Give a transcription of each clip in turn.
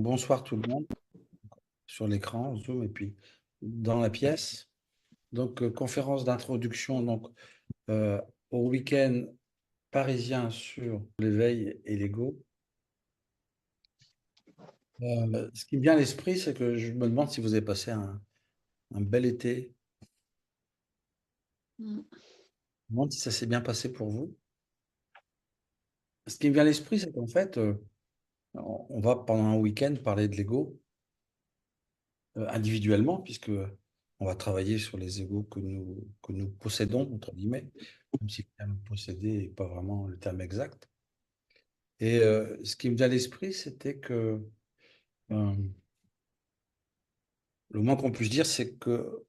Bonsoir tout le monde sur l'écran, Zoom, et puis dans la pièce. Donc, conférence d'introduction euh, au week-end parisien sur l'éveil et l'ego. Ce qui me vient à l'esprit, c'est que je me demande si vous avez passé un bel été. Mm. Je me demande si ça s'est bien passé pour vous. Ce qui me vient à l'esprit, c'est qu'en fait, on va pendant un week-end parler de l'ego individuellement, puisque on va travailler sur les égos que nous possédons, entre guillemets, même si le terme posséder n'est pas vraiment le terme exact. Et ce qui me vient à l'esprit, c'était que le moins qu'on puisse dire, c'est que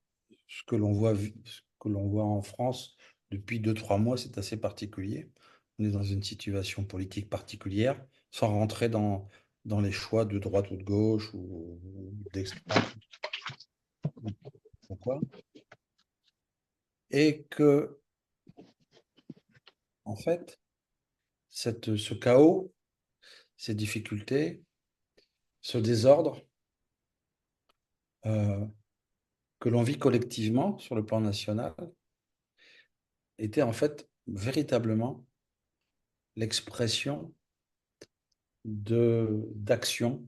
ce que l'on voit en France depuis 2, 3 mois, c'est assez particulier. On est dans une situation politique particulière, sans rentrer dans les choix de droite ou de gauche ou d'extrême ou quoi. Et que, en fait, ce chaos, ces difficultés, ce désordre euh, que l'on vit collectivement sur le plan national était en fait véritablement l'expression d'action,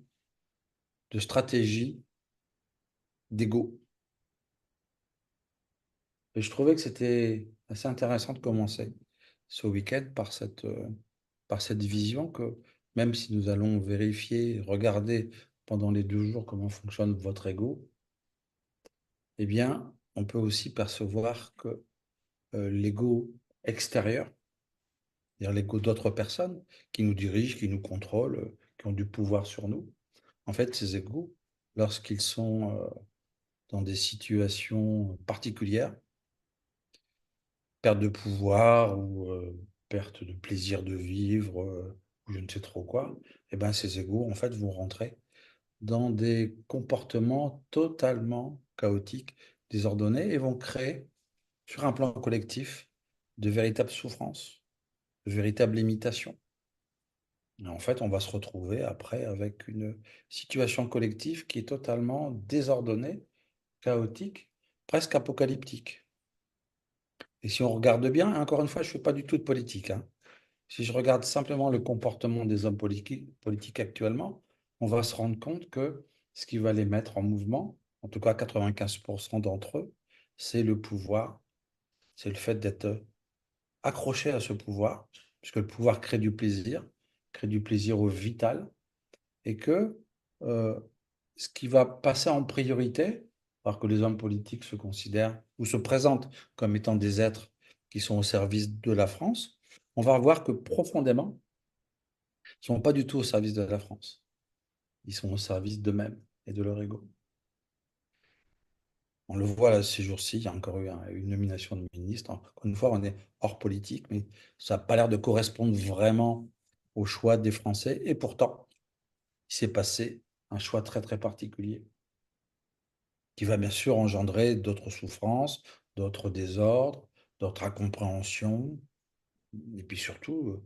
de stratégie, d'ego. Et je trouvais que c'était assez intéressant de commencer ce week-end par cette vision que même si nous allons vérifier, regarder pendant les 2 jours comment fonctionne votre ego, eh bien, on peut aussi percevoir que l'ego extérieur, c'est-à-dire l'ego d'autres personnes qui nous dirigent, qui nous contrôlent, qui ont du pouvoir sur nous, en fait, ces égos, lorsqu'ils sont dans des situations particulières, perte de pouvoir ou perte de plaisir de vivre, ou je ne sais trop quoi, eh ben, ces égos, en fait, vont rentrer dans des comportements totalement chaotiques, désordonnés, et vont créer, sur un plan collectif, de véritables souffrances, de véritables limitations. Et en fait, on va se retrouver après avec une situation collective qui est totalement désordonnée, chaotique, presque apocalyptique. Et si on regarde bien, encore une fois, je ne fais pas du tout de politique, hein. Si je regarde simplement le comportement des hommes politiques actuellement, on va se rendre compte que ce qui va les mettre en mouvement, en tout cas 95% d'entre eux, c'est le pouvoir, c'est le fait d'être accroché à ce pouvoir, puisque le pouvoir crée du plaisir au vital, et que euh, ce qui va passer en priorité, alors que les hommes politiques se considèrent ou se présentent comme étant des êtres qui sont au service de la France, on va voir que profondément, ils ne sont pas du tout au service de la France. Ils sont au service d'eux-mêmes et de leur ego. On le voit là, ces jours-ci, il y a encore eu une nomination de ministre. Encore une fois, on est hors politique, mais ça n'a pas l'air de correspondre vraiment au choix des Français. Et pourtant, il s'est passé un choix très, très particulier qui va bien sûr engendrer d'autres souffrances, d'autres désordres, d'autres incompréhensions, et puis surtout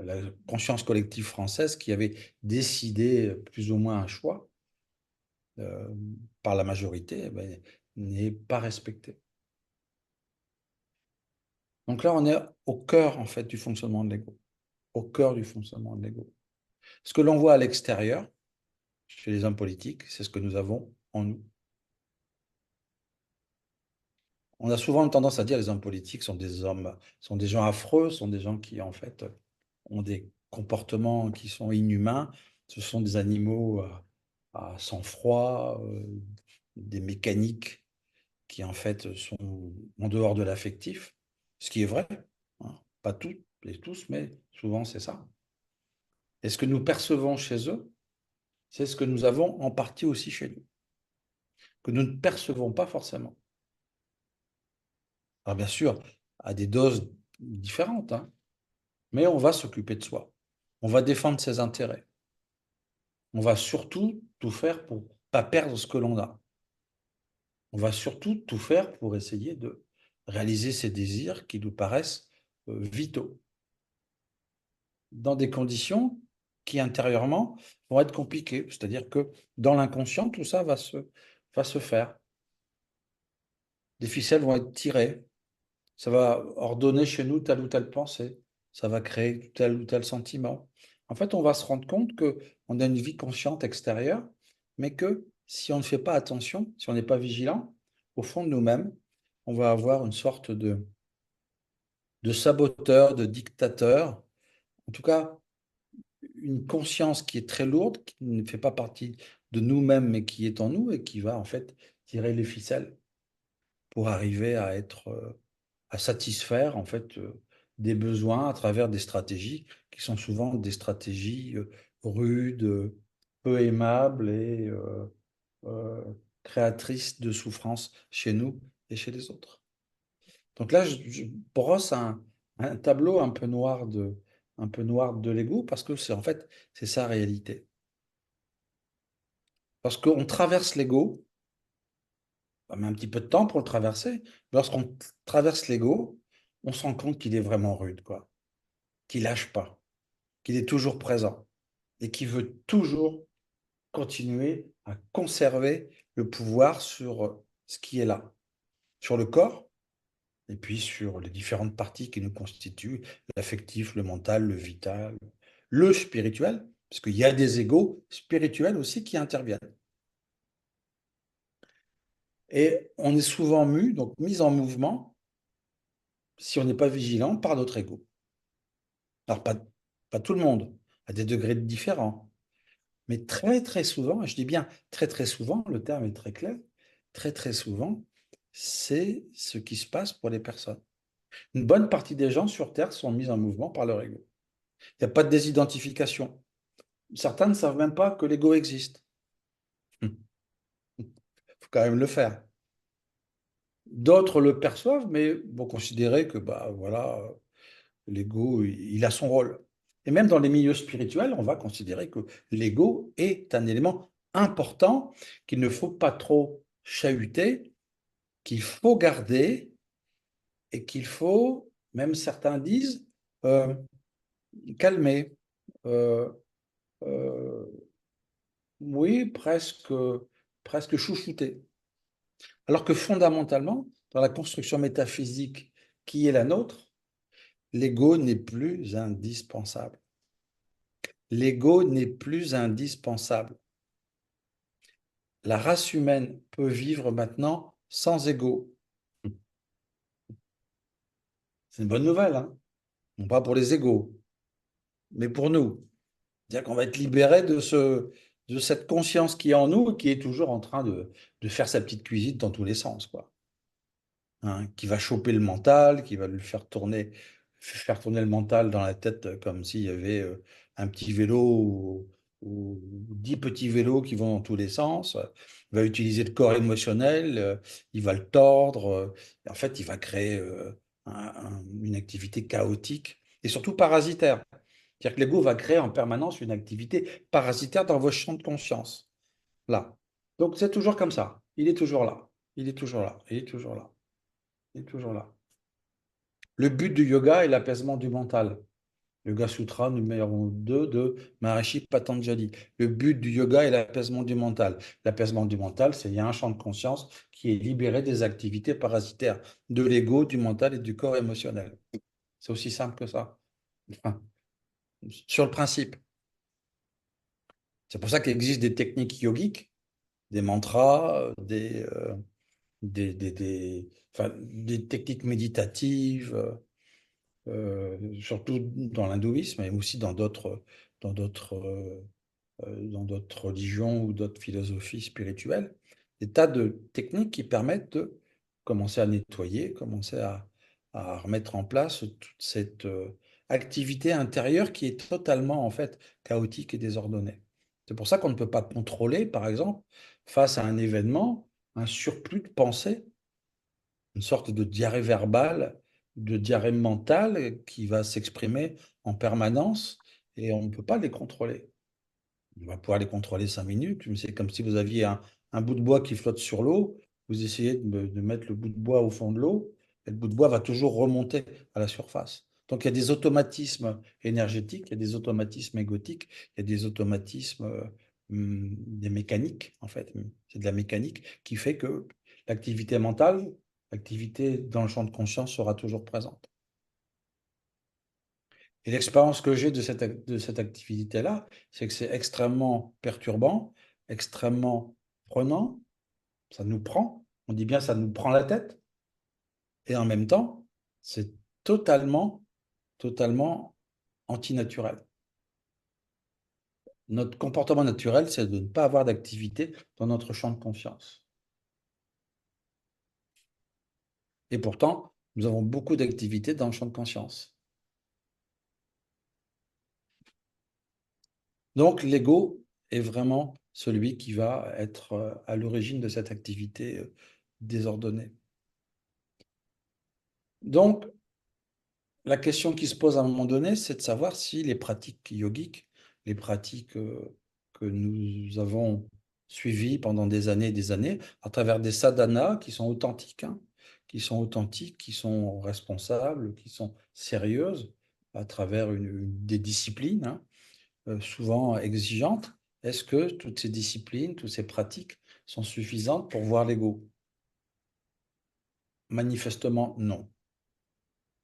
la conscience collective française qui avait décidé plus ou moins un choix euh, par la majorité, eh ben, n'est pas respectée. Donc là, on est au cœur en fait du fonctionnement de l'ego, au cœur du fonctionnement de l'ego. Ce que l'on voit à l'extérieur, chez les hommes politiques, c'est ce que nous avons en nous. On a souvent tendance à dire que les hommes politiques sont des gens affreux, sont des gens qui, en fait, ont des comportements qui sont inhumains. Ce sont des animaux à sang-froid, des mécaniques qui, en fait, sont en dehors de l'affectif, ce qui est vrai, hein. Pas toutes et tous, mais souvent c'est ça. Et ce que nous percevons chez eux, c'est ce que nous avons en partie aussi chez nous, que nous ne percevons pas forcément. Alors bien sûr, à des doses différentes, hein, mais on va s'occuper de soi. On va défendre ses intérêts. On va surtout tout faire pour pas perdre ce que l'on a. On va surtout tout faire pour essayer de réaliser ces désirs qui nous paraissent vitaux, dans des conditions qui intérieurement vont être compliquées. C'est-à-dire que dans l'inconscient, tout ça va se faire. Des ficelles vont être tirées. Ça va ordonner chez nous telle ou telle pensée. Ça va créer tel ou tel sentiment. En fait, on va se rendre compte qu'on a une vie consciente extérieure, mais que si on ne fait pas attention, si on n'est pas vigilant, au fond de nous-mêmes, on va avoir une sorte de saboteur, de dictateur, en tout cas une conscience qui est très lourde, qui ne fait pas partie de nous-mêmes, mais qui est en nous et qui va en fait tirer les ficelles pour arriver à être, à satisfaire en fait des besoins à travers des stratégies qui sont souvent des stratégies rudes, peu aimables et euh, créatrices de souffrance chez nous et chez les autres. Donc là, je brosse un tableau un peu noir de l'ego parce que c'est en fait, c'est sa réalité. Parce qu'on traverse l'ego, on met un petit peu de temps pour le traverser. Lorsqu'on traverse l'ego, on se rend compte qu'il est vraiment rude, quoi. Qu'il lâche pas, qu'il est toujours présent et qu'il veut toujours continuer à conserver le pouvoir sur ce qui est là, sur le corps et puis sur les différentes parties qui nous constituent, l'affectif, le mental, le vital, le spirituel, parce qu'il y a des égos spirituels aussi qui interviennent. Et on est souvent donc mis en mouvement, si on n'est pas vigilant, par notre ego. Alors, pas tout le monde, à des degrés différents, mais très, très souvent, et je dis bien très, très souvent, le terme est très clair, très, très souvent, c'est ce qui se passe pour les personnes. Une bonne partie des gens sur Terre sont mis en mouvement par leur ego. Il n'y a pas de désidentification. Certains ne savent même pas que l'ego existe. Il faut quand même le faire. D'autres le perçoivent, mais vont considérer que bah, voilà, l'ego, il a son rôle. Et même dans les milieux spirituels, on va considérer que l'ego est un élément important qu'il ne faut pas trop chahuter, qu'il faut garder et qu'il faut, même certains disent, euh, calmer. Euh, euh, oui, presque chouchouter. Alors que fondamentalement, dans la construction métaphysique qui est la nôtre, l'ego n'est plus indispensable. L'ego n'est plus indispensable. La race humaine peut vivre maintenant sans ego. C'est une bonne nouvelle, hein? Non pas pour les égos, mais pour nous. C'est-à-dire qu'on va être libéré de cette conscience qui est en nous et qui est toujours en train de faire sa petite cuisine dans tous les sens, quoi. Hein, qui va choper le mental, qui va lui faire tourner le mental dans la tête comme s'il y avait un petit vélo ou 10 petits vélos qui vont dans tous les sens. Il va utiliser le corps émotionnel, il va le tordre. Et en fait, il va créer une activité chaotique et surtout parasitaire. C'est-à-dire que l'ego va créer en permanence une activité parasitaire dans vos champs de conscience. Là. Donc, c'est toujours comme ça. Il est toujours là. Il est toujours là. Il est toujours là. Il est toujours là. Le but du yoga est l'apaisement du mental. Yoga Sutra numéro 2 de Maharishi Patanjali. Le but du yoga est l'apaisement du mental. L'apaisement du mental, c'est il y a un champ de conscience qui est libéré des activités parasitaires de l'ego, du mental et du corps émotionnel. C'est aussi simple que ça. Enfin, sur le principe. C'est pour ça qu'il existe des techniques yogiques, des mantras, enfin, des techniques méditatives. Surtout dans l'hindouisme, mais aussi dans d'autres, dans d'autres religions ou d'autres philosophies spirituelles, des tas de techniques qui permettent de commencer à nettoyer, à remettre en place toute cette activité intérieure qui est totalement en fait chaotique et désordonnée. C'est pour ça qu'on ne peut pas contrôler, par exemple, face à un événement, un surplus de pensée, une sorte de diarrhée verbale, de diarrhée mentale qui va s'exprimer en permanence et on ne peut pas les contrôler. On va pouvoir les contrôler 5 minutes, mais c'est comme si vous aviez un bout de bois qui flotte sur l'eau, vous essayez de mettre le bout de bois au fond de l'eau, et le bout de bois va toujours remonter à la surface. Donc, il y a des automatismes énergétiques, il y a des automatismes égotiques, il y a des automatismes, des mécaniques, en fait. C'est de la mécanique qui fait que l'activité mentale, l'activité dans le champ de conscience sera toujours présente. Et l'expérience que j'ai de cette activité-là, c'est que c'est extrêmement perturbant, extrêmement prenant, ça nous prend, on dit bien ça nous prend la tête, et en même temps, c'est totalement, totalement antinaturel. Notre comportement naturel, c'est de ne pas avoir d'activité dans notre champ de conscience. Et pourtant, nous avons beaucoup d'activités dans le champ de conscience. Donc, l'ego est vraiment celui qui va être à l'origine de cette activité désordonnée. Donc, la question qui se pose à un moment donné, c'est de savoir si les pratiques yogiques, les pratiques que nous avons suivies pendant des années, à travers des sadhanas qui sont authentiques, hein, qui sont responsables, qui sont sérieuses, à travers des disciplines, hein, souvent exigeantes, est-ce que toutes ces disciplines, toutes ces pratiques sont suffisantes pour voir l'ego? Manifestement, non.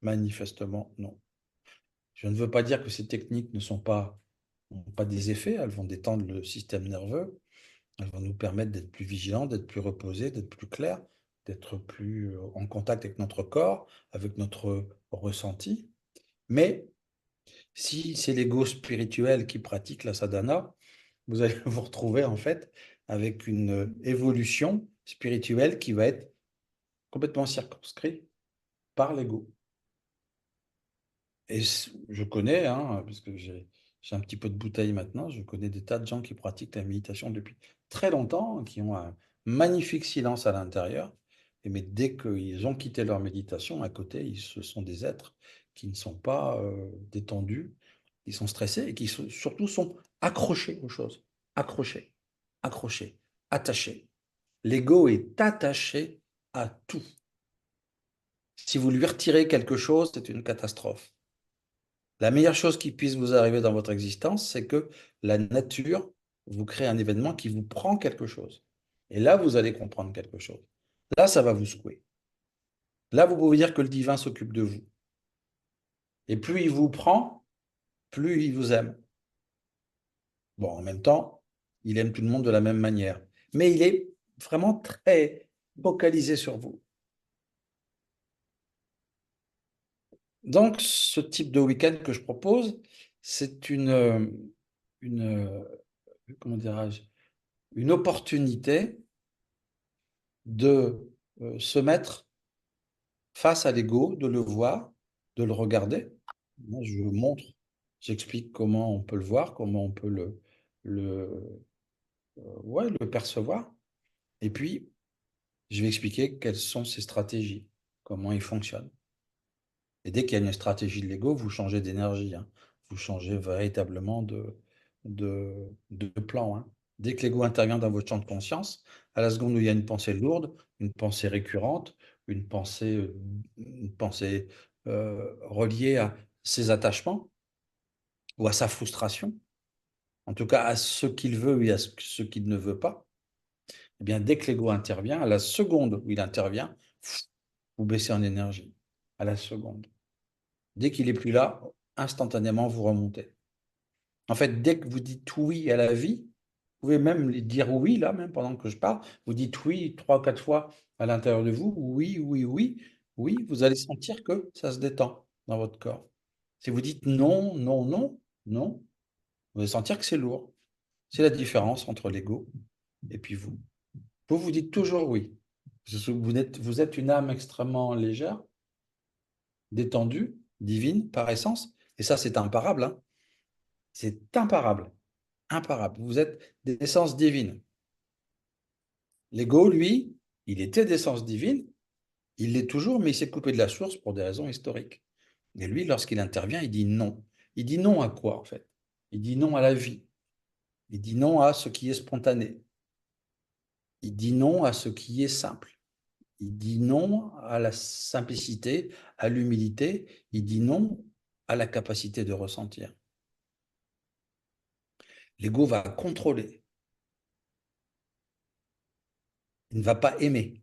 Manifestement, non. Je ne veux pas dire que ces techniques n'ont pas des effets, elles vont détendre le système nerveux, elles vont nous permettre d'être plus vigilants, d'être plus reposés, d'être plus clairs, d'être plus en contact avec notre corps, avec notre ressenti. Mais si c'est l'ego spirituel qui pratique la sadhana, vous allez vous retrouver en fait avec une évolution spirituelle qui va être complètement circonscrite par l'ego. Et je connais, hein, parce que j'ai un petit peu de bouteille maintenant, je connais des tas de gens qui pratiquent la méditation depuis très longtemps, qui ont un magnifique silence à l'intérieur. Mais dès qu'ils ont quitté leur méditation, à côté, ce sont des êtres qui ne sont pas détendus, qui sont stressés et qui surtout sont accrochés aux choses. Accrochés, accrochés, attachés. L'ego est attaché à tout. Si vous lui retirez quelque chose, c'est une catastrophe. La meilleure chose qui puisse vous arriver dans votre existence, c'est que la nature vous crée un événement qui vous prend quelque chose. Et là, vous allez comprendre quelque chose. Là, ça va vous secouer. Là, vous pouvez dire que le divin s'occupe de vous. Et plus il vous prend, plus il vous aime. Bon, en même temps, il aime tout le monde de la même manière. Mais il est vraiment très focalisé sur vous. Donc, ce type de week-end que je propose, c'est une, comment dirais-je, une opportunité de se mettre face à l'ego, de le voir, de le regarder. Moi, je montre, j'explique comment on peut le voir, comment on peut le, ouais, le percevoir. Et puis, je vais expliquer quelles sont ses stratégies, comment il fonctionne. Et dès qu'il y a une stratégie de l'ego, vous changez d'énergie, hein. Vous changez véritablement de plan, hein. Dès que l'ego intervient dans votre champ de conscience, à la seconde où il y a une pensée lourde, une pensée récurrente, une pensée reliée à ses attachements ou à sa frustration, en tout cas à ce qu'il veut et à ce qu'il ne veut pas, eh bien, dès que l'ego intervient, à la seconde où il intervient, vous baissez en énergie. À la seconde. Dès qu'il n'est plus là, instantanément, vous remontez. En fait, dès que vous dites oui à la vie, vous pouvez même dire oui, là, même pendant que je parle, vous dites oui 3 ou 4 fois à l'intérieur de vous, oui, oui, oui, oui, vous allez sentir que ça se détend dans votre corps. Si vous dites non, non, non, non, vous allez sentir que c'est lourd. C'est la différence entre l'ego et puis vous. Vous dites toujours oui. Vous êtes une âme extrêmement légère, détendue, divine par essence, et ça, c'est imparable, hein. C'est imparable. Imparable. Vous êtes d'essence divine. L'ego, lui, il était d'essence divine, il l'est toujours, mais il s'est coupé de la source pour des raisons historiques. Et lui, lorsqu'il intervient, il dit non. Il dit non à quoi, en fait? Il dit non à la vie. Il dit non à ce qui est spontané. Il dit non à ce qui est simple. Il dit non à la simplicité, à l'humilité. Il dit non a la capacité de ressentir. L'ego va contrôler. Il ne va pas aimer.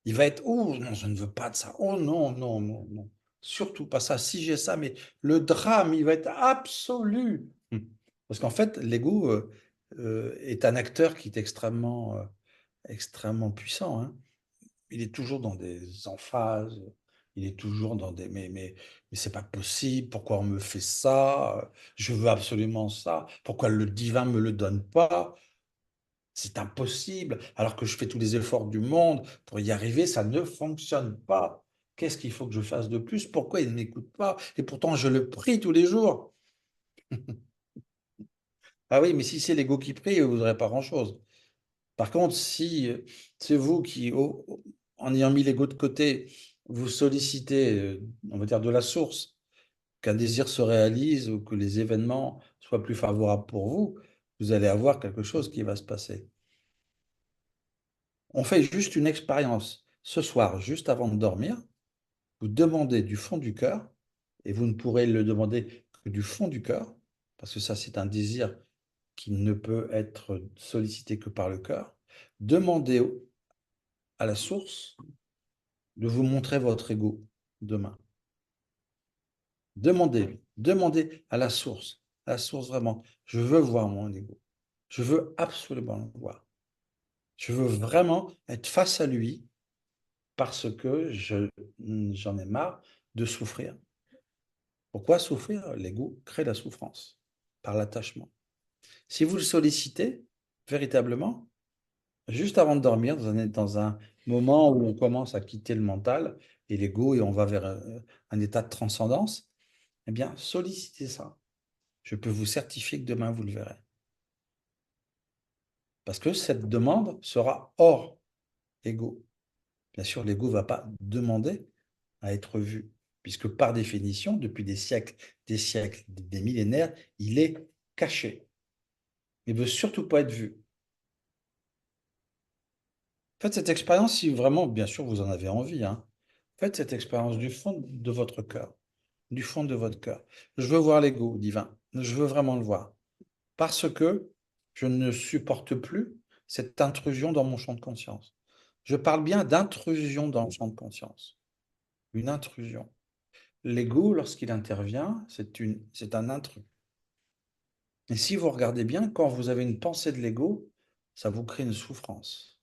Il va être, oh non, je ne veux pas de ça. Oh non, non, non, non. Surtout pas ça. Si j'ai ça, mais le drame, il va être absolu. Parce qu'en fait, l'ego est un acteur qui est extrêmement puissant, hein. Il est toujours dans des emphases. Il est toujours dans des, mais c'est pas possible. Pourquoi on me fait ça? Je veux absolument ça. Pourquoi le divin me le donne pas? C'est impossible, alors que je fais tous les efforts du monde pour y arriver, ça ne fonctionne pas. Qu'est-ce qu'il faut que je fasse de plus? Pourquoi il ne m'écoute pas? Et pourtant, je le prie tous les jours. Ah oui, mais si c'est l'ego qui prie, vous n'aurez pas grand-chose. Par contre, si c'est vous qui, en ayant mis l'ego de côté, vous sollicitez, on va dire, de la source, qu'un désir se réalise ou que les événements soient plus favorables pour vous, vous allez avoir quelque chose qui va se passer. On fait juste une expérience. Ce soir, juste avant de dormir, vous demandez du fond du cœur, et vous ne pourrez le demander que du fond du cœur, parce que ça, c'est un désir qui ne peut être sollicité que par le cœur. Demandez à la source de vous montrer votre ego demain. Demandez à la source vraiment. Je veux voir mon ego. Je veux absolument le voir. Je veux vraiment être face à lui parce que j'en ai marre de souffrir. Pourquoi souffrir? L'ego crée la souffrance par l'attachement. Si vous le sollicitez véritablement, juste avant de dormir, dans un moment où on commence à quitter le mental et l'ego et on va vers un état de transcendance, eh bien, sollicitez ça. Je peux vous certifier que demain, vous le verrez. Parce que cette demande sera hors ego. Bien sûr, l'ego ne va pas demander à être vu, puisque par définition, depuis des siècles, des millénaires, il est caché. Il ne veut surtout pas être vu. Faites cette expérience si vraiment, bien sûr, vous en avez envie, hein. Faites cette expérience du fond de votre cœur, du fond de votre cœur. Je veux voir l'ego divin. Je veux vraiment le voir. Parce que je ne supporte plus cette intrusion dans mon champ de conscience. Je parle bien d'intrusion dans le champ de conscience. Une intrusion. L'ego, lorsqu'il intervient, c'est un intrus. Et si vous regardez bien, quand vous avez une pensée de l'ego, ça vous crée une souffrance.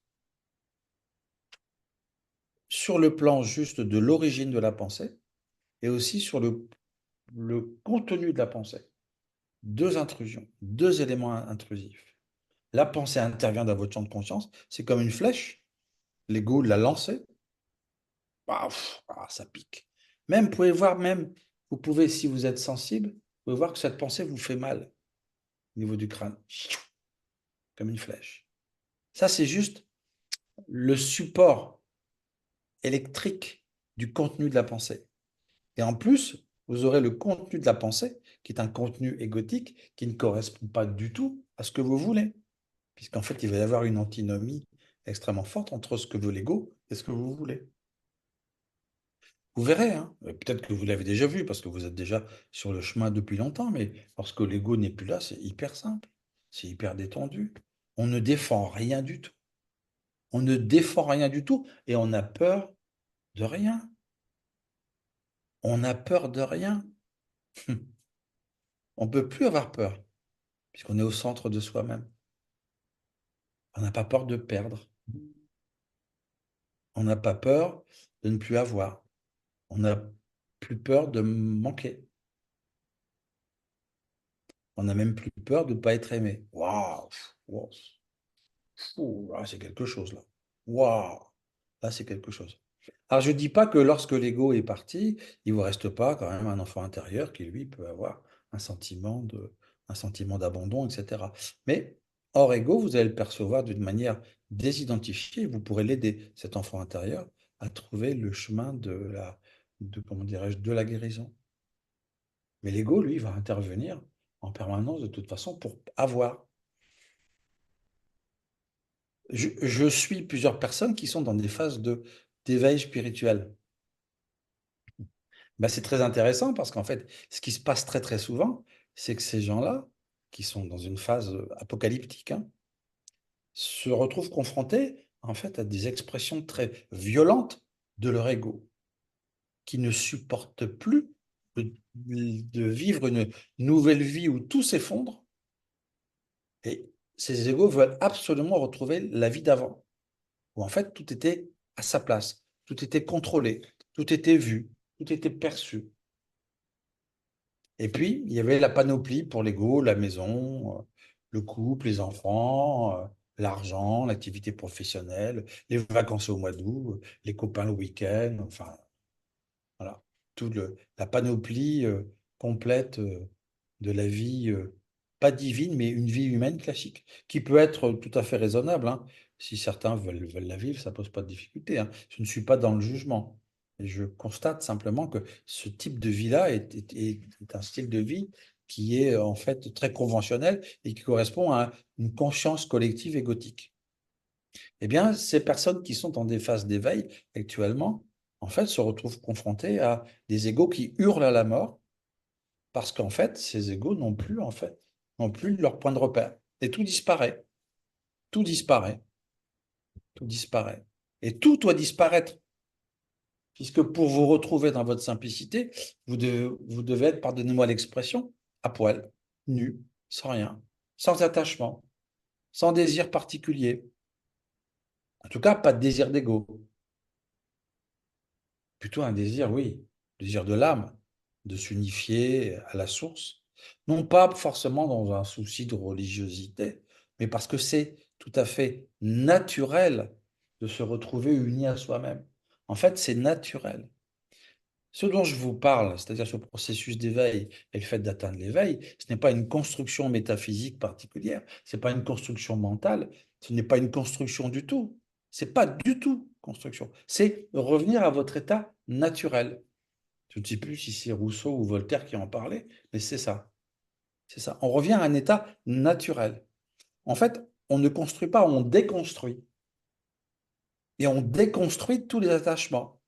Sur le plan juste de l'origine de la pensée et aussi sur le contenu de la pensée. Deux intrusions, deux éléments intrusifs. La pensée intervient dans votre champ de conscience, c'est comme une flèche, l'ego l'a lancée, ça pique. Même, vous pouvez voir, vous pouvez, si vous êtes sensible, vous pouvez voir que cette pensée vous fait mal au niveau du crâne, comme une flèche. Ça, c'est juste le support électrique du contenu de la pensée. Et en plus, vous aurez le contenu de la pensée, qui est un contenu égotique, qui ne correspond pas du tout à ce que vous voulez. Puisqu'en fait, il va y avoir une antinomie extrêmement forte entre ce que veut l'ego et ce que vous voulez. Vous verrez, hein. Peut-être que vous l'avez déjà vu, parce que vous êtes déjà sur le chemin depuis longtemps, mais lorsque l'ego n'est plus là, c'est hyper simple, c'est hyper détendu. On ne défend rien du tout. On ne défend rien du tout et on a peur de rien. On a peur de rien. On ne peut plus avoir peur, puisqu'on est au centre de soi-même. On n'a pas peur de perdre. On n'a pas peur de ne plus avoir. On n'a plus peur de manquer. On n'a même plus peur de ne pas être aimé. Waouh! Wow. Là, c'est quelque chose, là. Waouh! Là, c'est quelque chose. Alors, je ne dis pas que lorsque l'ego est parti, il ne vous reste pas quand même un enfant intérieur qui, lui, peut avoir un un sentiment d'abandon, etc. Mais hors ego, vous allez le percevoir d'une manière désidentifiée. Vous pourrez l'aider, cet enfant intérieur, à trouver le chemin comment dirais-je, de la guérison. Mais l'ego, lui, va intervenir en permanence de toute façon pour avoir. Je suis plusieurs personnes qui sont dans des phases d'éveil spirituel. Ben, c'est très intéressant parce qu'en fait, ce qui se passe très très souvent, c'est que ces gens-là, qui sont dans une phase apocalyptique, hein, se retrouvent confrontés en fait à des expressions très violentes de leur ego, qui ne supportent plus de vivre une nouvelle vie où tout s'effondre. Et ces égos veulent absolument retrouver la vie d'avant, où en fait tout était à sa place, tout était contrôlé, tout était vu, tout était perçu. Et puis, il y avait la panoplie pour l'ego, la maison, le couple, les enfants, l'argent, l'activité professionnelle, les vacances au mois d'août, les copains le week-end, enfin, voilà, la panoplie complète de la vie, pas divine, mais une vie humaine classique, qui peut être tout à fait raisonnable, hein. Si certains veulent la vivre, ça pose pas de difficulté, hein. Je ne suis pas dans le jugement. Et je constate simplement que ce type de vie-là est un style de vie qui est en fait très conventionnel et qui correspond à une conscience collective égotique. Eh bien, ces personnes qui sont en des phases d'éveil actuellement, en fait, se retrouvent confrontées à des égos qui hurlent à la mort parce qu'en fait, ces égos n'ont plus leur point de repère. Et tout disparaît, tout disparaît, tout disparaît. Et tout doit disparaître, puisque pour vous retrouver dans votre simplicité, vous devez être, pardonnez-moi l'expression, à poil, nu, sans rien, sans attachement, sans désir particulier. En tout cas, pas de désir d'ego. Plutôt un désir, oui, désir de l'âme, de s'unifier à la source. Non pas forcément dans un souci de religiosité, mais parce que c'est tout à fait naturel de se retrouver uni à soi-même. En fait, c'est naturel. Ce dont je vous parle, c'est-à-dire ce processus d'éveil et le fait d'atteindre l'éveil, ce n'est pas une construction métaphysique particulière, ce n'est pas une construction mentale, ce n'est pas une construction du tout. C'est pas du tout construction. C'est revenir à votre état naturel. Je ne sais plus si c'est Rousseau ou Voltaire qui en parlait, mais c'est ça. C'est ça. On revient à un état naturel. En fait, on ne construit pas, on déconstruit. Et on déconstruit tous les attachements.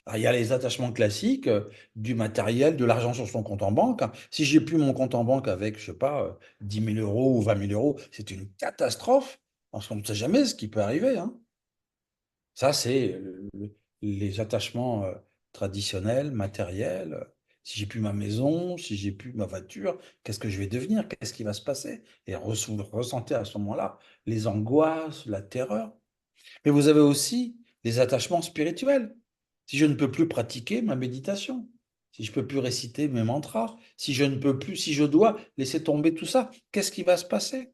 Alors, il y a les attachements classiques, du matériel, de l'argent sur son compte en banque, hein. Si j'ai plus mon compte en banque avec, je sais pas, 10 000 euros ou 20 000 euros, c'est une catastrophe. Parce qu'on ne sait jamais ce qui peut arriver, hein. Ça, c'est les attachements traditionnels, matériels. Si j'ai plus ma maison, si j'ai plus ma voiture, qu'est-ce que je vais devenir? Qu'est-ce qui va se passer? Et ressentez à ce moment-là les angoisses, la terreur. Mais vous avez aussi les attachements spirituels. Si je ne peux plus pratiquer ma méditation, si je ne peux plus réciter mes mantras, si je ne peux plus, si je dois laisser tomber tout ça, qu'est-ce qui va se passer?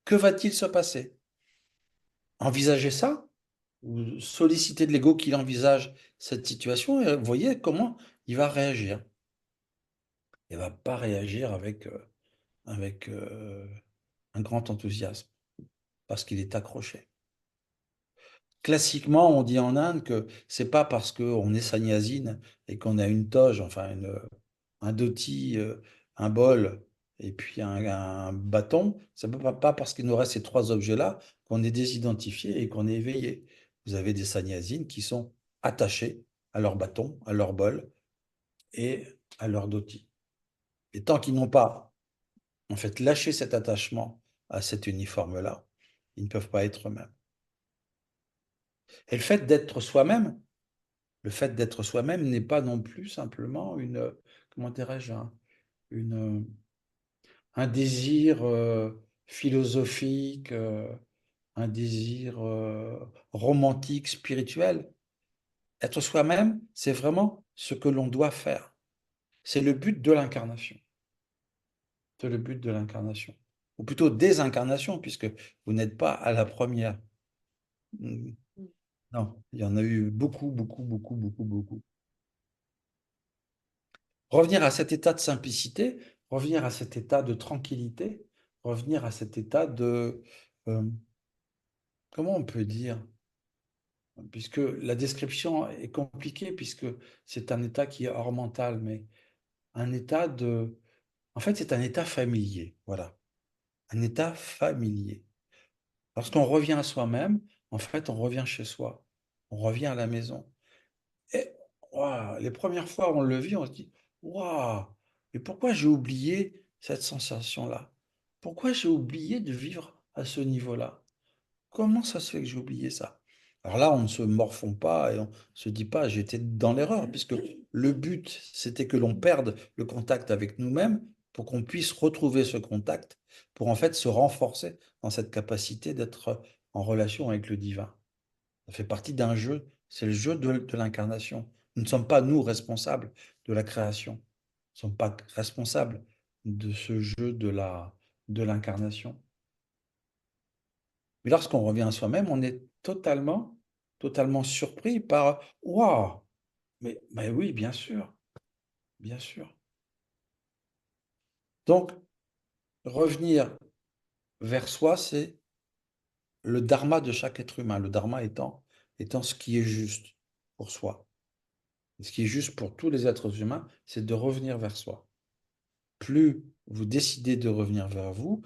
Que va-t-il se passer? Envisagez ça, ou sollicitez de l'ego qu'il envisage cette situation et voyez comment il va réagir. Il ne va pas réagir avec un grand enthousiasme parce qu'il est accroché. Classiquement, on dit en Inde que c'est pas parce qu'on est sannyasine et qu'on a une toge, enfin un dhoti, un bol et puis un bâton, c'est pas parce qu'il nous reste ces trois objets-là qu'on est désidentifié et qu'on est éveillé. Vous avez des sannyasines qui sont attachés à leur bâton, à leur bol et à leur dhoti. Et tant qu'ils n'ont pas en fait lâché cet attachement à cet uniforme-là, ils ne peuvent pas être eux-mêmes. Et le fait d'être soi-même n'est pas non plus simplement comment dirais-je, une, un désir philosophique, un désir romantique, spirituel. Être soi-même, c'est vraiment ce que l'on doit faire. C'est le but de l'incarnation. C'est le but de l'incarnation. Ou plutôt des incarnations, puisque vous n'êtes pas à la première. Non, il y en a eu beaucoup, beaucoup, beaucoup, beaucoup, beaucoup. Revenir à cet état de simplicité, revenir à cet état de tranquillité, revenir à cet état de, euh, comment on peut dire, puisque la description est compliquée, puisque c'est un état qui est hors mental, mais un état de, en fait, c'est un état familier, voilà, un état familier. Lorsqu'on revient à soi-même, en fait, on revient chez soi, on revient à la maison. Et Ouah, les premières fois où on le vit, on se dit, waouh, mais pourquoi j'ai oublié cette sensation-là? Pourquoi j'ai oublié de vivre à ce niveau-là? Comment ça se fait que j'ai oublié ça? Alors là, on ne se morfond pas et on ne se dit pas, j'étais dans l'erreur, puisque le but, c'était que l'on perde le contact avec nous-mêmes pour qu'on puisse retrouver ce contact, pour en fait se renforcer dans cette capacité d'être en relation avec le divin. Ça fait partie d'un jeu, c'est le jeu de l'incarnation. Nous ne sommes pas, nous, responsables de la création. Nous ne sommes pas responsables de ce jeu de l'incarnation. Mais lorsqu'on revient à soi-même, on est totalement surpris par waouh, mais oui, bien sûr, bien sûr. Donc, revenir vers soi, c'est le dharma de chaque être humain. Le dharma étant ce qui est juste pour soi. Ce qui est juste pour tous les êtres humains, c'est de revenir vers soi. Plus vous décidez de revenir vers vous,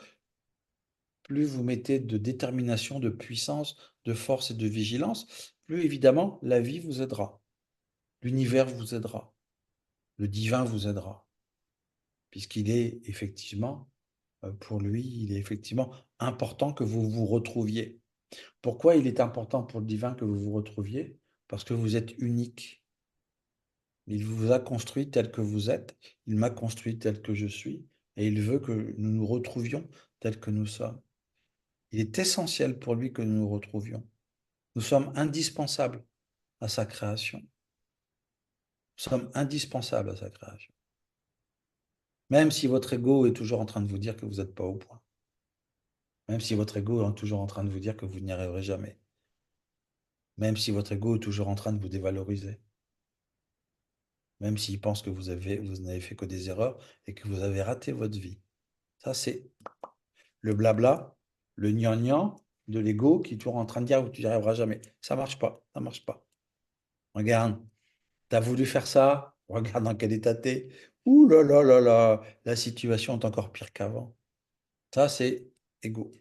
plus vous mettez de détermination, de puissance, de force et de vigilance, plus évidemment la vie vous aidera, l'univers vous aidera, le divin vous aidera, puisqu'il est effectivement, pour lui, il est effectivement important que vous vous retrouviez. Pourquoi il est important pour le divin que vous vous retrouviez? Parce que vous êtes unique. Il vous a construit tel que vous êtes, il m'a construit tel que je suis, et il veut que nous nous retrouvions tel que nous sommes. Il est essentiel pour lui que nous nous retrouvions. Nous sommes indispensables à sa création. Nous sommes indispensables à sa création. Même si votre ego est toujours en train de vous dire que vous n'êtes pas au point. Même si votre ego est toujours en train de vous dire que vous n'y arriverez jamais. Même si votre ego est toujours en train de vous dévaloriser. Même s'il pense que vous n'avez fait que des erreurs et que vous avez raté votre vie. Ça, c'est le blabla, le gnangnan de l'ego qui est toujours en train de dire que tu n'y arriveras jamais. Ça marche pas, ça marche pas. Regarde, tu as voulu faire ça, regarde dans quel état t'es. Ouh là là là là, la situation est encore pire qu'avant. Ça, c'est ego.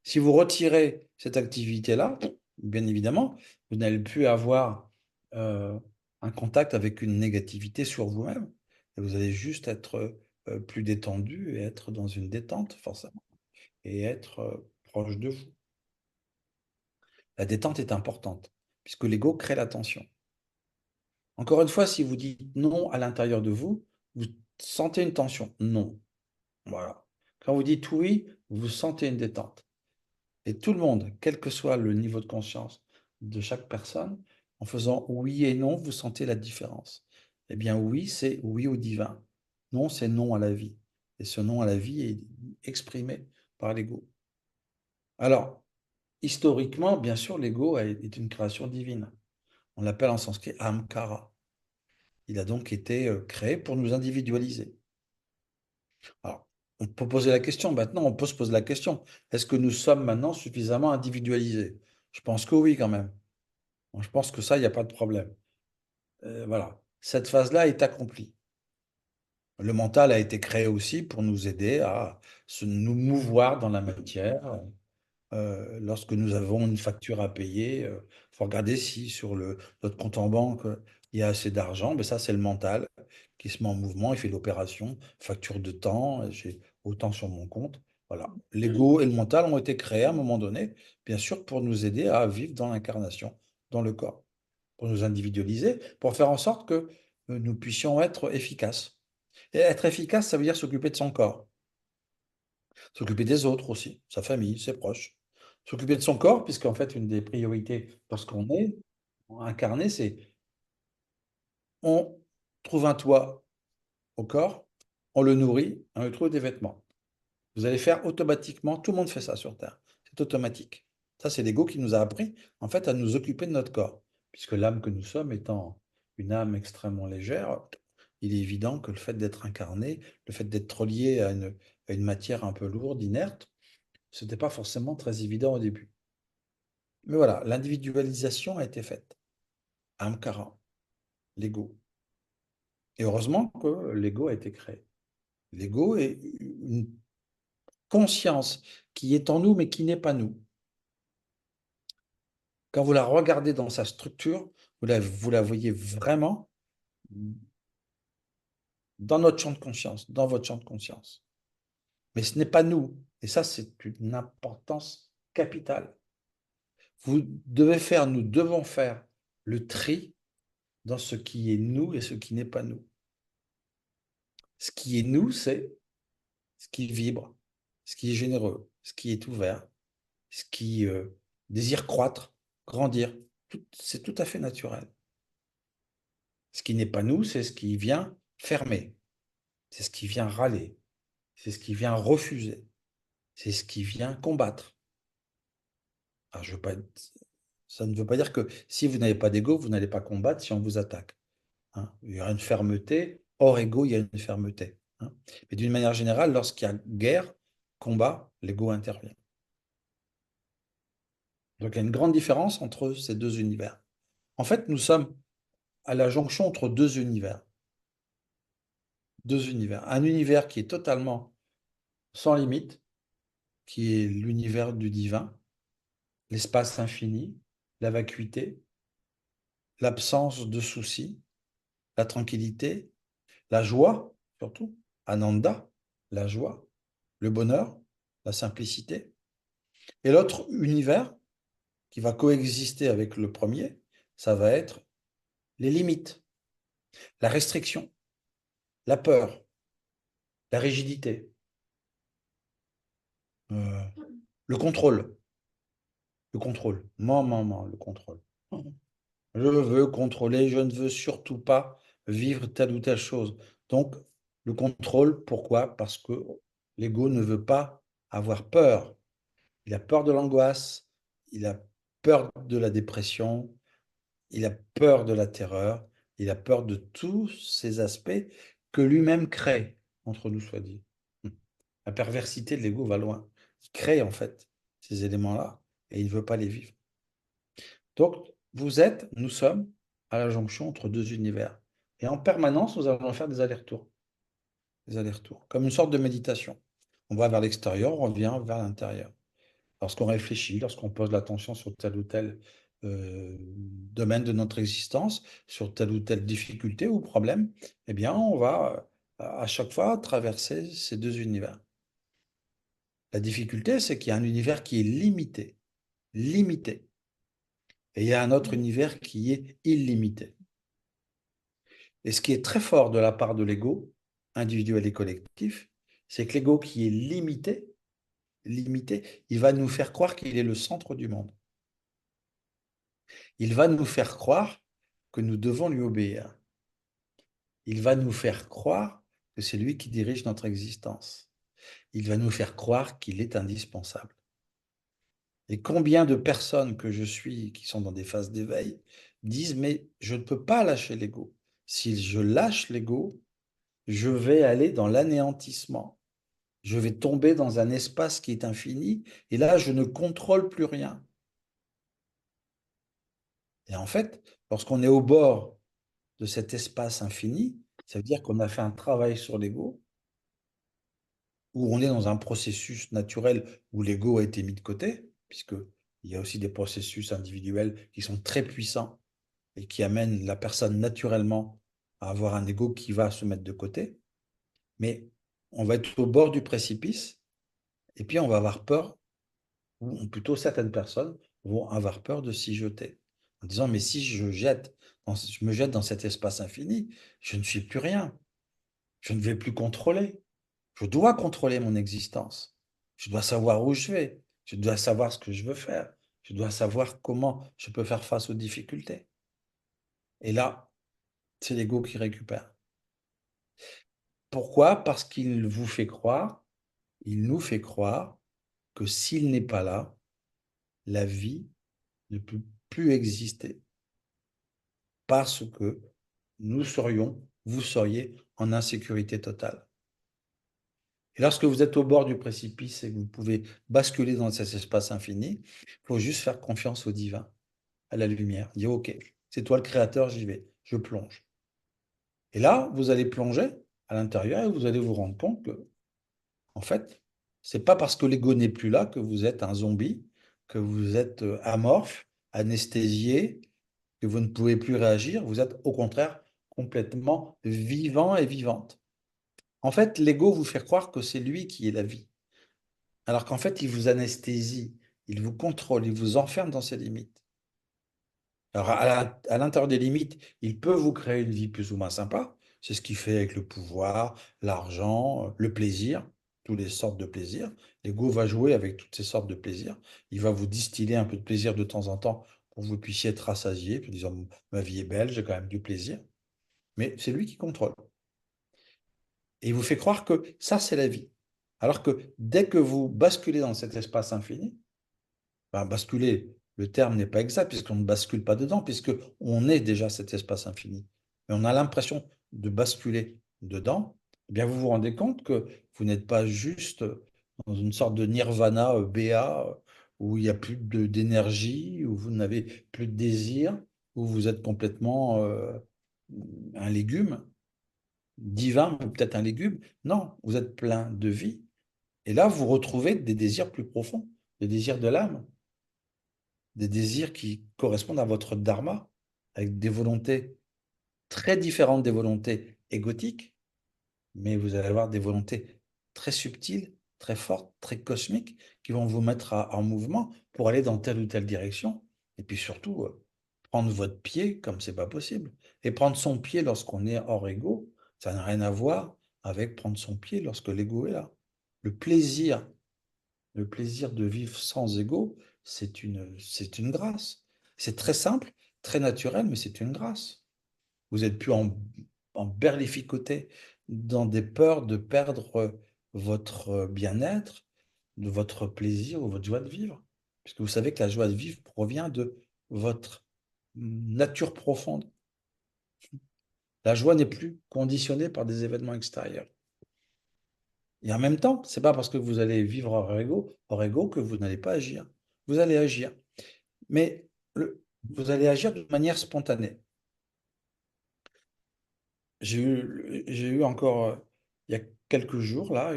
Si vous retirez cette activité-là, bien évidemment, vous n'allez plus avoir euh, un contact avec une négativité sur vous-même. Et vous allez juste être plus détendu et être dans une détente, forcément, et être proche de vous. La détente est importante, puisque l'ego crée la tension. Encore une fois, si vous dites non à l'intérieur de vous, vous sentez une tension. Non. Voilà. Quand vous dites oui, vous sentez une détente. Et tout le monde, quel que soit le niveau de conscience de chaque personne, en faisant oui et non, vous sentez la différence. Eh bien, oui, c'est oui au divin. Non, c'est non à la vie. Et ce non à la vie est exprimé par l'ego. Alors, historiquement, bien sûr, l'ego est une création divine. On l'appelle en sanskrit Ahamkara. Il a donc été créé pour nous individualiser. Alors, on peut poser la question, maintenant on peut se poser la question, est-ce que nous sommes maintenant suffisamment individualisés? Je pense que oui quand même. Bon, je pense que ça, il n'y a pas de problème. Voilà, cette phase-là est accomplie. Le mental a été créé aussi pour nous aider à nous mouvoir dans la matière. Lorsque nous avons une facture à payer, il faut regarder si sur notre compte en banque, il y a assez d'argent. Mais ça, c'est le mental qui se met en mouvement, il fait l'opération, facture de temps, j'ai autant sur mon compte. Voilà. L'ego et le mental ont été créés à un moment donné, bien sûr, pour nous aider à vivre dans l'incarnation, dans le corps, pour nous individualiser, pour faire en sorte que nous puissions être efficaces. Et être efficace, ça veut dire s'occuper de son corps. S'occuper des autres aussi, sa famille, ses proches. S'occuper de son corps, puisqu'en fait, une des priorités lorsqu'on est incarné, c'est on trouve un toit au corps, on le nourrit, on lui trouve des vêtements. Vous allez faire automatiquement, tout le monde fait ça sur Terre. C'est automatique. Ça, c'est l'ego qui nous a appris, en fait, à nous occuper de notre corps. Puisque l'âme que nous sommes étant une âme extrêmement légère, il est évident que le fait d'être incarné, le fait d'être relié à une matière un peu lourde, inerte, ce n'était pas forcément très évident au début. Mais voilà, l'individualisation a été faite. Amkara, l'ego. Et heureusement que l'ego a été créé. L'ego est une conscience qui est en nous, mais qui n'est pas nous. Quand vous la regardez dans sa structure, vous la voyez vraiment dans notre champ de conscience, dans votre champ de conscience. Mais ce n'est pas nous. Et ça, c'est une importance capitale. Nous devons faire le tri dans ce qui est nous et ce qui n'est pas nous. Ce qui est nous, c'est ce qui vibre, ce qui est généreux, ce qui est ouvert, ce qui désire croître, grandir. C'est tout à fait naturel. Ce qui n'est pas nous, c'est ce qui vient fermer, c'est ce qui vient râler, c'est ce qui vient refuser, c'est ce qui vient combattre. Alors, ça ne veut pas dire que si vous n'avez pas d'ego, vous n'allez pas combattre si on vous attaque, hein. Il y aura une fermeté. Hors ego, il y a une fermeté, hein. Mais d'une manière générale, lorsqu'il y a guerre, combat, l'ego intervient. Donc il y a une grande différence entre ces deux univers. En fait, nous sommes à la jonction entre deux univers. Deux univers. Un univers qui est totalement sans limite, qui est l'univers du divin, l'espace infini, la vacuité, l'absence de soucis, la tranquillité, la joie, surtout, Ananda, la joie, le bonheur, la simplicité. Et l'autre univers qui va coexister avec le premier, ça va être les limites, la restriction, la peur, la rigidité, euh, le contrôle. Le contrôle. Maman, le contrôle. Je veux contrôler, je ne veux surtout pas vivre telle ou telle chose. Donc, le contrôle, pourquoi? Parce que l'ego ne veut pas avoir peur. Il a peur de l'angoisse, il a peur de la dépression, il a peur de la terreur, il a peur de tous ces aspects que lui-même crée, entre nous soit dit. La perversité de l'ego va loin. Il crée en fait ces éléments-là et il ne veut pas les vivre. Donc, nous sommes à la jonction entre deux univers. Et en permanence, nous allons faire des allers-retours. Des allers-retours, comme une sorte de méditation. On va vers l'extérieur, on revient vers l'intérieur. Lorsqu'on réfléchit, lorsqu'on pose l'attention sur tel ou tel domaine de notre existence, sur telle ou telle difficulté ou problème, eh bien, on va à chaque fois traverser ces deux univers. La difficulté, c'est qu'il y a un univers qui est limité, limité. Et il y a un autre univers qui est illimité. Et ce qui est très fort de la part de l'ego, individuel et collectif, c'est que l'ego qui est limité, il va nous faire croire qu'il est le centre du monde. Il va nous faire croire que nous devons lui obéir. Il va nous faire croire que c'est lui qui dirige notre existence. Il va nous faire croire qu'il est indispensable. Et combien de personnes que je suis qui sont dans des phases d'éveil disent, mais je ne peux pas lâcher l'ego. Si je lâche l'ego, je vais aller dans l'anéantissement. Je vais tomber dans un espace qui est infini et là, je ne contrôle plus rien. Et en fait, lorsqu'on est au bord de cet espace infini, ça veut dire qu'on a fait un travail sur l'ego, où on est dans un processus naturel où l'ego a été mis de côté, puisque il y a aussi des processus individuels qui sont très puissants et qui amènent la personne naturellement à avoir un ego qui va se mettre de côté. Mais on va être au bord du précipice et puis on va avoir peur, ou plutôt certaines personnes vont avoir peur de s'y jeter, en disant, mais si je me jette dans cet espace infini, je ne suis plus rien, je ne vais plus contrôler. Je dois contrôler mon existence. Je dois savoir où je vais. Je dois savoir ce que je veux faire. Je dois savoir comment je peux faire face aux difficultés. Et là, c'est l'ego qui récupère. Pourquoi? Parce qu'il vous fait croire, il nous fait croire que s'il n'est pas là, la vie ne peut plus exister parce que vous seriez en insécurité totale. Et lorsque vous êtes au bord du précipice et que vous pouvez basculer dans cet espace infini, il faut juste faire confiance au divin, à la lumière. Dire, OK, c'est toi le créateur, j'y vais, je plonge. Et là, vous allez plonger à l'intérieur et vous allez vous rendre compte que, en fait, c'est pas parce que l'ego n'est plus là que vous êtes un zombie, que vous êtes amorphe anesthésié, que vous ne pouvez plus réagir, vous êtes au contraire complètement vivant et vivante. En fait, l'ego vous fait croire que c'est lui qui est la vie, alors qu'en fait, il vous anesthésie, il vous contrôle, il vous enferme dans ses limites. Alors, à l'intérieur des limites, il peut vous créer une vie plus ou moins sympa. C'est ce qu'il fait avec le pouvoir, l'argent, le plaisir, toutes les sortes de plaisirs. L'ego va jouer avec toutes ces sortes de plaisirs. Il va vous distiller un peu de plaisir de temps en temps pour que vous puissiez être rassasié, en disant, ma vie est belle, j'ai quand même du plaisir. Mais c'est lui qui contrôle. Et il vous fait croire que ça, c'est la vie. Alors que dès que vous basculez dans cet espace infini, ben, basculer, le terme n'est pas exact puisqu'on ne bascule pas dedans, puisque on est déjà cet espace infini. Mais on a l'impression de basculer dedans. Eh bien, vous vous rendez compte que vous n'êtes pas juste dans une sorte de nirvana béat où il n'y a plus d'énergie, où vous n'avez plus de désir, où vous êtes complètement un légume divin, ou peut-être un légume. Non, vous êtes plein de vie. Et là, vous retrouvez des désirs plus profonds, des désirs de l'âme, des désirs qui correspondent à votre dharma, avec des volontés très différentes des volontés égotiques, mais vous allez avoir des volontés très subtiles, très fortes, très cosmiques, qui vont vous mettre en mouvement pour aller dans telle ou telle direction. Et puis surtout, prendre votre pied comme c'est pas possible. Et prendre son pied lorsqu'on est hors ego, ça n'a rien à voir avec prendre son pied lorsque l'ego est là. Le plaisir le plaisir de vivre sans ego, c'est une grâce. C'est très simple, très naturel, mais c'est une grâce. Vous n'êtes plus en berlificoté dans des peurs de perdre votre bien-être, de votre plaisir ou votre joie de vivre. Puisque vous savez que la joie de vivre provient de votre nature profonde. La joie n'est plus conditionnée par des événements extérieurs. Et en même temps, c'est pas parce que vous allez vivre hors ego que vous n'allez pas agir. Vous allez agir. Mais vous allez agir de manière spontanée. J'ai eu encore, il y a quelques jours, là,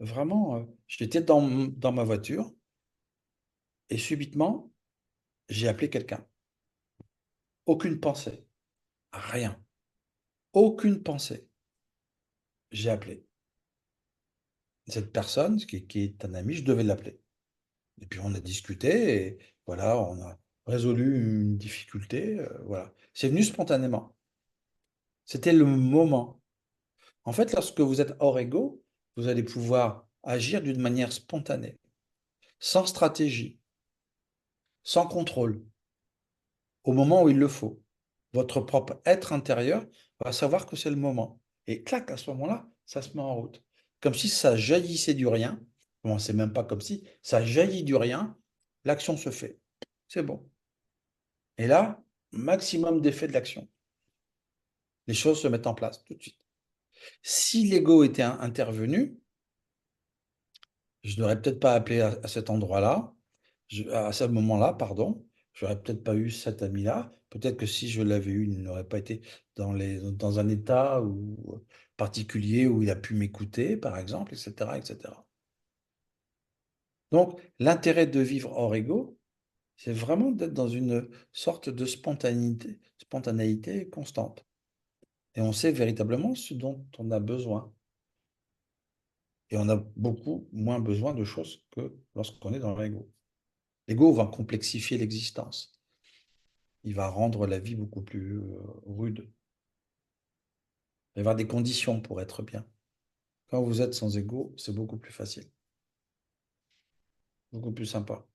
vraiment, j'étais dans ma voiture et subitement, j'ai appelé quelqu'un. Aucune pensée, rien, aucune pensée. J'ai appelé. Cette personne, qui est un ami, je devais l'appeler. Et puis on a discuté et voilà, on a résolu une difficulté. Voilà. C'est venu spontanément. C'était le moment. En fait, lorsque vous êtes hors ego, vous allez pouvoir agir d'une manière spontanée, sans stratégie, sans contrôle, au moment où il le faut. Votre propre être intérieur va savoir que c'est le moment. Et clac, à ce moment-là, ça se met en route. Comme si ça jaillissait du rien. Bon, c'est même pas comme si ça jaillit du rien, l'action se fait. C'est bon. Et là, maximum d'effet de l'action. Les choses se mettent en place tout de suite. Si l'ego était intervenu, je n'aurais peut-être pas appelé à cet endroit-là, à ce moment-là, pardon. J'aurais peut-être pas eu cet ami-là. Peut-être que si je l'avais eu, il n'aurait pas été dans un état particulier où il a pu m'écouter, par exemple, etc., etc. Donc, l'intérêt de vivre hors ego, c'est vraiment d'être dans une sorte de spontanéité constante. Et on sait véritablement ce dont on a besoin. Et on a beaucoup moins besoin de choses que lorsqu'on est dans l'ego. L'ego va complexifier l'existence. Il va rendre la vie beaucoup plus rude. Il va y avoir des conditions pour être bien. Quand vous êtes sans ego, c'est beaucoup plus facile, beaucoup plus sympa.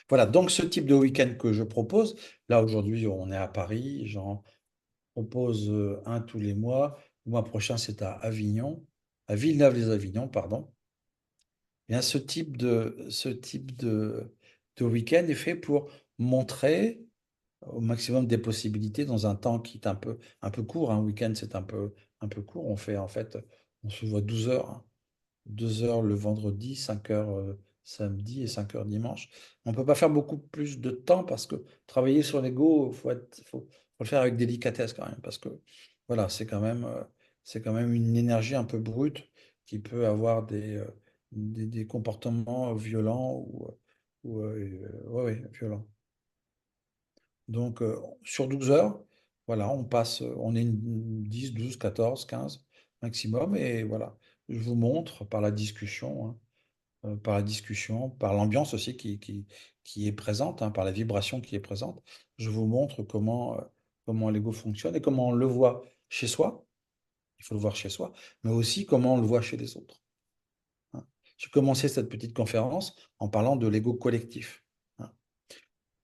Voilà, donc ce type de week-end que je propose, là aujourd'hui on est à Paris, j'en propose un tous les mois. Le mois prochain c'est à Avignon, à Villeneuve-les-Avignon, pardon. Eh bien, ce type de week-end est fait pour montrer au maximum des possibilités dans un temps qui est un peu court. Un week-end, c'est un peu court. On fait, en fait, on se voit 12 heures, hein. 2 heures le vendredi, 5 heures samedi et 5 heures dimanche. On ne peut pas faire beaucoup plus de temps parce que travailler sur l'ego, faut le faire avec délicatesse quand même. Parce que voilà, c'est quand même une énergie un peu brute qui peut avoir des comportements violents Ouais, ouais, violent. Donc, sur 12 heures, voilà, on passe, on est une 10, 12, 14, 15 maximum. Et voilà, je vous montre par la discussion, hein, par la discussion, par l'ambiance aussi qui est présente, hein, par la vibration qui est présente. Je vous montre comment l'ego fonctionne et comment on le voit chez soi. Il faut le voir chez soi, mais aussi comment on le voit chez les autres, hein. J'ai commencé cette petite conférence en parlant de l'ego collectif, hein.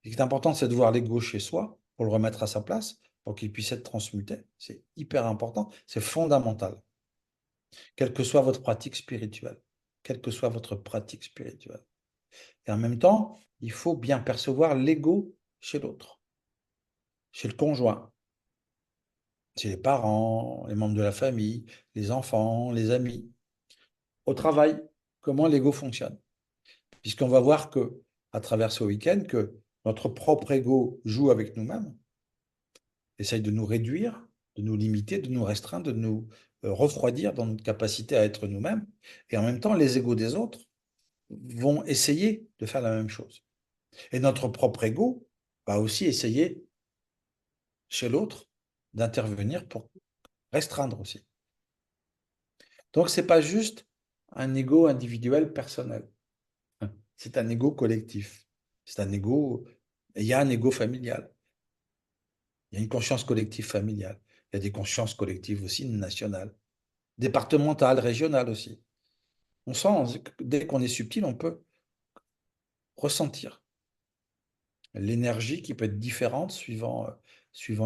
Ce qui est important, c'est de voir l'ego chez soi pour le remettre à sa place, pour qu'il puisse être transmuté. C'est hyper important, c'est fondamental, quelle que soit votre pratique spirituelle, quelle que soit votre pratique spirituelle. Et en même temps, il faut bien percevoir l'ego chez l'autre, chez le conjoint, chez les parents, les membres de la famille, les enfants, les amis. Au travail, comment l'ego fonctionne. Puisqu'on va voir que, à travers ce week-end, que notre propre ego joue avec nous-mêmes, essaye de nous réduire, de nous limiter, de nous restreindre, de nous refroidir dans notre capacité à être nous-mêmes. Et en même temps, les égos des autres vont essayer de faire la même chose. Et notre propre ego va aussi essayer chez l'autre d'intervenir pour restreindre aussi. Donc, ce n'est pas juste un ego individuel personnel, c'est un ego collectif. C'est un ego, il y a un ego familial, il y a une conscience collective familiale, il y a des consciences collectives aussi nationales, départementales, régionales aussi. On sent, dès qu'on est subtil, on peut ressentir l'énergie qui peut être différente suivant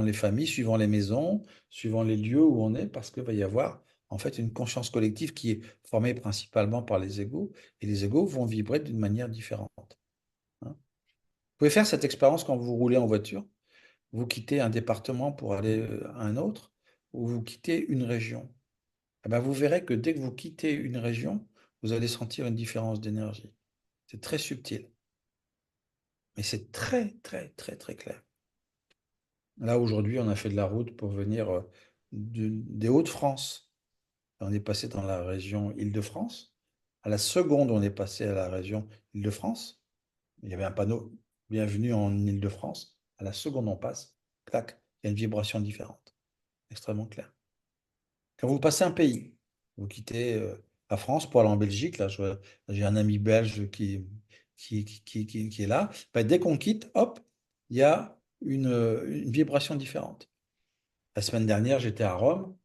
les familles, suivant les maisons, suivant les lieux où on est, parce qu'il va y avoir en fait une conscience collective qui est formée principalement par les égos, et les égos vont vibrer d'une manière différente, hein. Vous pouvez faire cette expérience quand vous roulez en voiture, vous quittez un département pour aller à un autre, ou vous quittez une région. Eh ben, vous verrez que dès que vous quittez une région, vous allez sentir une différence d'énergie. C'est très subtil, mais c'est très, très, très, très clair. Là, aujourd'hui, on a fait de la route pour venir des Hauts-de-France. On est passé dans la région Île-de-France. À la seconde, on est passé à la région Île-de-France. Il y avait un panneau Bienvenue en Île-de-France. À la seconde, on passe. Clac, il y a une vibration différente, extrêmement claire. Quand vous passez un pays, vous quittez la France pour aller en Belgique. Là, j'ai un ami belge qui est là. Ben, dès qu'on quitte, hop, il y a une vibration différente. La semaine dernière, j'étais à Rome,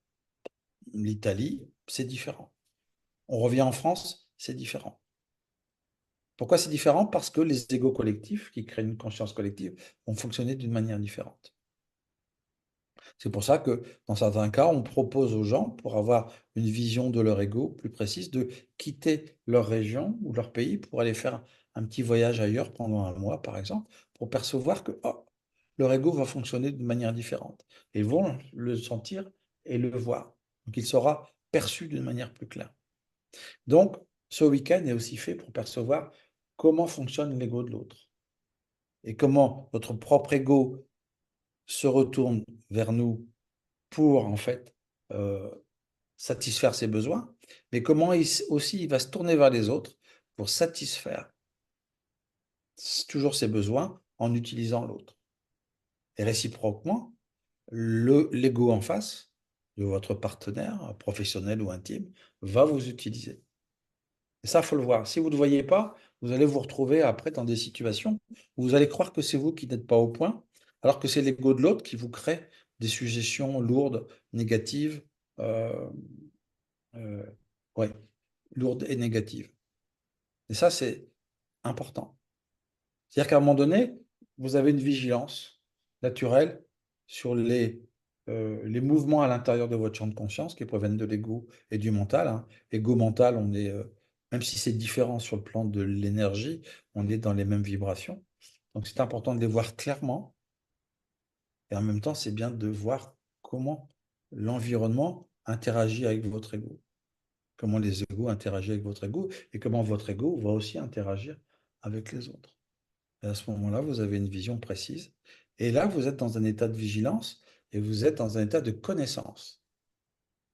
l'Italie, c'est différent. On revient en France, c'est différent. Pourquoi c'est différent? Parce que les égos collectifs, qui créent une conscience collective, vont fonctionner d'une manière différente. C'est pour ça que dans certains cas, on propose aux gens, pour avoir une vision de leur ego plus précise, de quitter leur région ou leur pays pour aller faire un petit voyage ailleurs pendant un mois, par exemple, pour percevoir que oh, leur ego va fonctionner d'une manière différente. Et ils vont le sentir et le voir. Donc il sera perçu d'une manière plus claire. Donc, ce week-end est aussi fait pour percevoir comment fonctionne l'ego de l'autre et comment notre propre ego se retourne vers nous pour en fait euh, satisfaire ses besoins, mais comment aussi il va se tourner vers les autres pour satisfaire toujours ses besoins en utilisant l'autre. Et réciproquement, l'ego en face de votre partenaire, professionnel ou intime, va vous utiliser. Et ça, il faut le voir. Si vous ne le voyez pas, vous allez vous retrouver après dans des situations où vous allez croire que c'est vous qui n'êtes pas au point, alors que c'est l'ego de l'autre qui vous crée des suggestions lourdes, négatives, euh, euh, ouais, lourdes et négatives. Et ça, c'est important. C'est-à-dire qu'à un moment donné, vous avez une vigilance naturelle sur les mouvements à l'intérieur de votre champ de conscience qui proviennent de l'ego et du mental, hein. Ego mental, même si c'est différent sur le plan de l'énergie, on est dans les mêmes vibrations. Donc c'est important de les voir clairement. Et en même temps, c'est bien de voir comment l'environnement interagit avec votre ego, comment les égos interagissent avec votre ego et comment votre ego va aussi interagir avec les autres. Et à ce moment-là, vous avez une vision précise. Et là, vous êtes dans un état de vigilance et vous êtes dans un état de connaissance.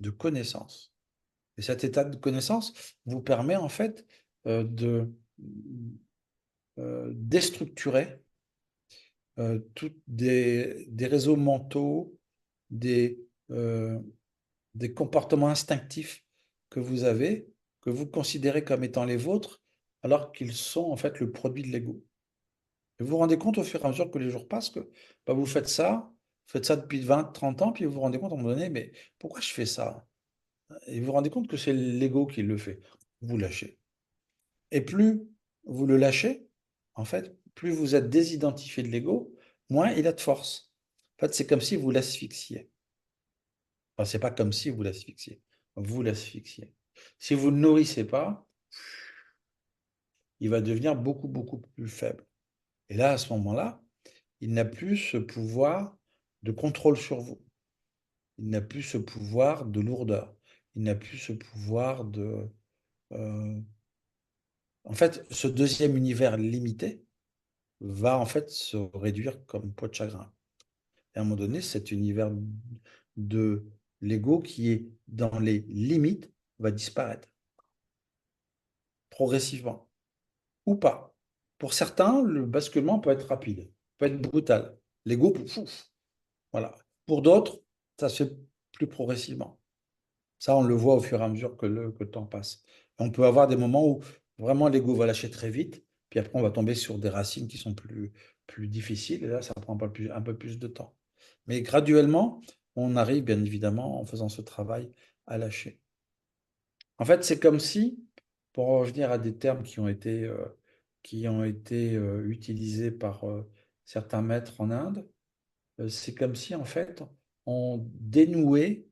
De connaissance. Et cet état de connaissance vous permet en fait de, déstructurer des réseaux mentaux, des, euh, des comportements instinctifs que vous avez, que vous considérez comme étant les vôtres, alors qu'ils sont en fait le produit de l'ego. Et vous vous rendez compte au fur et à mesure que les jours passent que bah, vous faites ça depuis 20, 30 ans, puis vous vous rendez compte à un moment donné, mais pourquoi je fais ça? Et vous vous rendez compte que c'est l'ego qui le fait. Vous lâchez. Et plus vous le lâchez, en fait, plus vous êtes désidentifié de l'ego, moins il a de force. En fait, c'est comme si vous l'asphyxiez. Enfin, c'est pas comme si vous l'asphyxiez. Vous l'asphyxiez. Si vous ne le nourrissez pas, il va devenir beaucoup, beaucoup plus faible. Et là, à ce moment-là, il n'a plus ce pouvoir de contrôle sur vous. Il n'a plus ce pouvoir de lourdeur. Il n'a plus ce pouvoir de... euh, En fait, ce deuxième univers limité va en fait se réduire comme peau de chagrin. Et à un moment donné, cet univers de l'ego qui est dans les limites va disparaître progressivement ou pas. Pour certains, le basculement peut être rapide, peut être brutal. L'ego, pouf, voilà. Pour d'autres, ça se fait plus progressivement. Ça, on le voit au fur et à mesure que le temps passe. On peut avoir des moments où vraiment l'ego va lâcher très vite, puis après on va tomber sur des racines qui sont plus difficiles, et là, ça prend un peu plus de temps. Mais graduellement, on arrive, bien évidemment, en faisant ce travail, à lâcher. En fait, c'est comme si, pour en revenir à des termes qui ont été utilisés par certains maîtres en Inde, c'est comme si, en fait, on dénouait,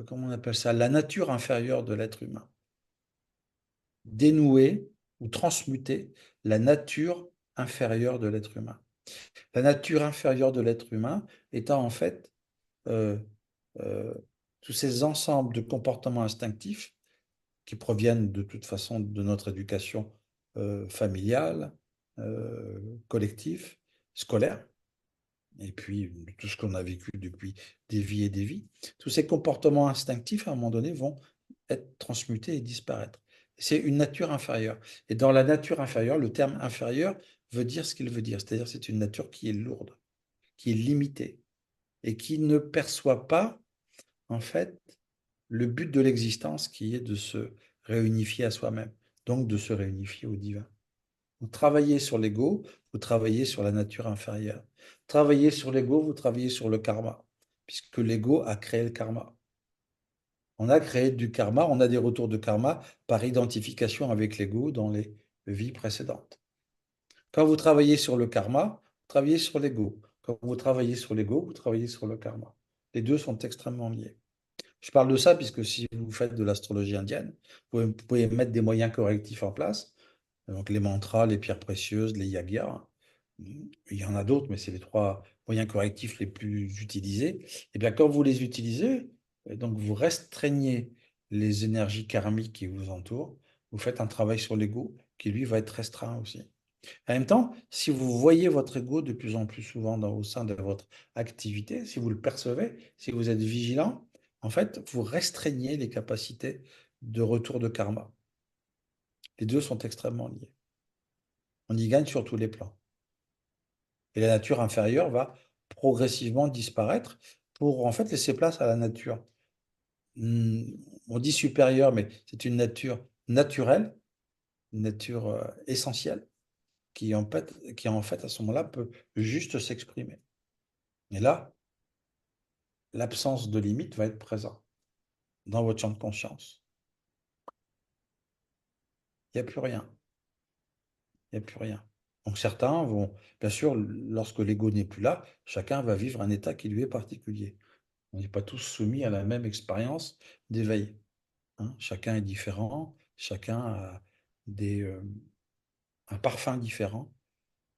comment on appelle ça, la nature inférieure de l'être humain. Dénouer ou transmuter la nature inférieure de l'être humain. La nature inférieure de l'être humain étant en fait euh, euh, tous ces ensembles de comportements instinctifs qui proviennent de toute façon de notre éducation familiale, collective, scolaire, et puis de tout ce qu'on a vécu depuis des vies et des vies. Tous ces comportements instinctifs, à un moment donné, vont être transmutés et disparaître. C'est une nature inférieure. Et dans la nature inférieure, le terme inférieur veut dire ce qu'il veut dire. C'est-à-dire c'est une nature qui est lourde, qui est limitée et qui ne perçoit pas, en fait, le but de l'existence qui est de se réunifier à soi-même, donc de se réunifier au divin. Vous travaillez sur l'ego, vous travaillez sur la nature inférieure. Travaillez sur l'ego, vous travaillez sur le karma, puisque l'ego a créé le karma. On a créé du karma, on a des retours de karma par identification avec l'ego dans les vies précédentes. Quand vous travaillez sur le karma, vous travaillez sur l'ego. Quand vous travaillez sur l'ego, vous travaillez sur le karma. Les deux sont extrêmement liés. Je parle de ça puisque si vous faites de l'astrologie indienne, vous pouvez mettre des moyens correctifs en place, donc les mantras, les pierres précieuses, les yagyas. Il y en a d'autres, mais c'est les trois moyens correctifs les plus utilisés. Et bien, quand vous les utilisez, donc vous restreignez les énergies karmiques qui vous entourent, vous faites un travail sur l'ego qui, lui, va être restreint aussi. En même temps, si vous voyez votre ego de plus en plus souvent au sein de votre activité, si vous le percevez, si vous êtes vigilant, en fait, vous restreignez les capacités de retour de karma. Les deux sont extrêmement liés. On y gagne sur tous les plans. Et la nature inférieure va progressivement disparaître pour en fait laisser place à la nature. On dit supérieure, mais c'est une nature naturelle, une nature essentielle, qui en fait à ce moment-là peut juste s'exprimer. Et là, l'absence de limite va être présente dans votre champ de conscience. Il n'y a plus rien. Il n'y a plus rien. Donc certains vont, bien sûr, lorsque l'ego n'est plus là, chacun va vivre un état qui lui est particulier. On n'est pas tous soumis à la même expérience d'éveil, hein. Chacun est différent, chacun a des, un parfum différent,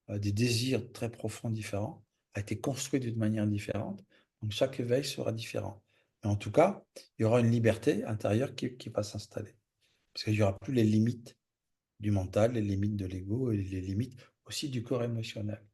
a des désirs très profonds différents, a été construit d'une manière différente. Donc chaque éveil sera différent. Mais en tout cas, il y aura une liberté intérieure qui va s'installer. Parce qu'il n'y aura plus les limites du mental, les limites de l'ego et les limites aussi du corps émotionnel.